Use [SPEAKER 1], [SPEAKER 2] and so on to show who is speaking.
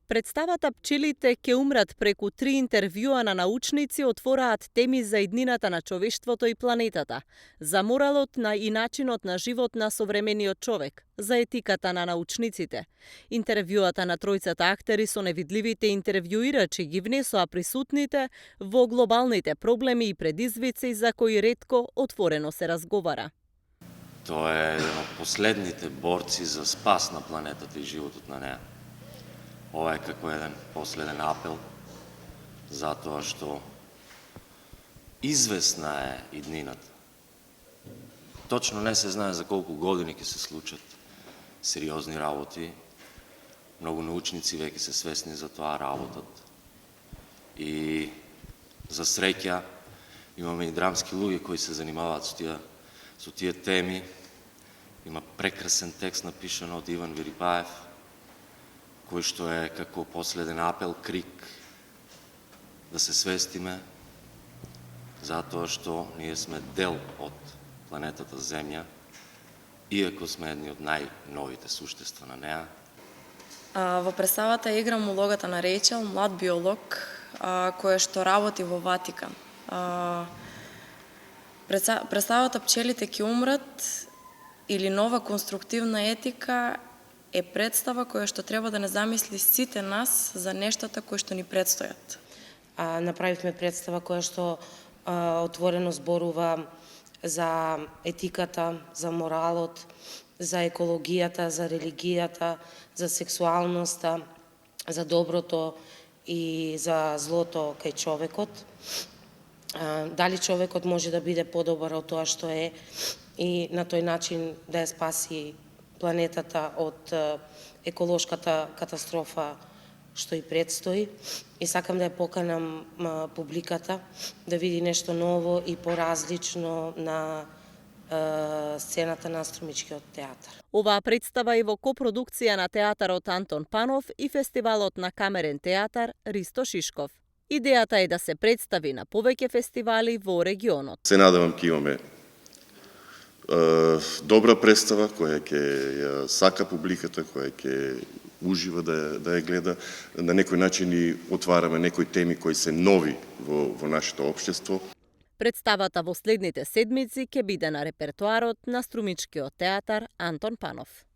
[SPEAKER 1] Представата Пчелите ќе умрат преку 3 интервјуа на научници отвораат теми за иднината на човештвото и планетата, за моралот и начинот на живот на современиот човек, за етиката на научниците. Интервјуата на тројцата актери со невидливите интервјуирачи ги внесоа присутните во глобалните проблеми и предизвици за кои ретко отворено се разговара.
[SPEAKER 2] Тоа е еден од последните борци за спас на планетата и животот на неа. Ова е како еден последен апел, затоа што известна е иднината. Точно не се знае за колку години ќе се случат сериозни работи. Многу научници веќе се свесни за тоа, работат. И за среќа имаме и драмски луѓе кои се занимаваат со тие теми. Има прекрасен текст напишан од Иван Вирипаев, кој што е како последен апел, крик, да се свестиме, затоа што ние сме дел од планетата Земја, иако сме едни од најновите суштества на неа.
[SPEAKER 3] Во представата играм улогата на Рејчел, млад биолог, која што работи во Ватикан. Представата Пчелите ќе умрат или нова конструктивна етика е представа која што треба да не замисли сите нас за нештата кои што ни предстојат.
[SPEAKER 4] Направивме представа која што отворено зборува за етиката, за моралот, за екологијата, за религијата, за сексуалноста, за доброто и за злото кај човекот. Дали човекот може да биде подобар од тоа што е и на тој начин да ја спаси планетата од еколошката катастрофа што и предстои. И сакам да ја поканам публиката да види нешто ново и поразлично на сцената на Аструмичкиот театар.
[SPEAKER 1] Оваа представа е во копродукција на театарот Антон Панов и фестивалот на камерен театар Ристо Шишков. Идејата е да се представи на повеќе фестивали во регионот.
[SPEAKER 5] Се надевам ќе имаме добра представа која ќе ја сака публиката, која ќе ужива да ја гледа. На некој начин и отвараме некои теми кои се нови во нашето општество.
[SPEAKER 1] Представата во следните седмици ќе биде на репертоарот на Струмичкиот театар Антон Панов.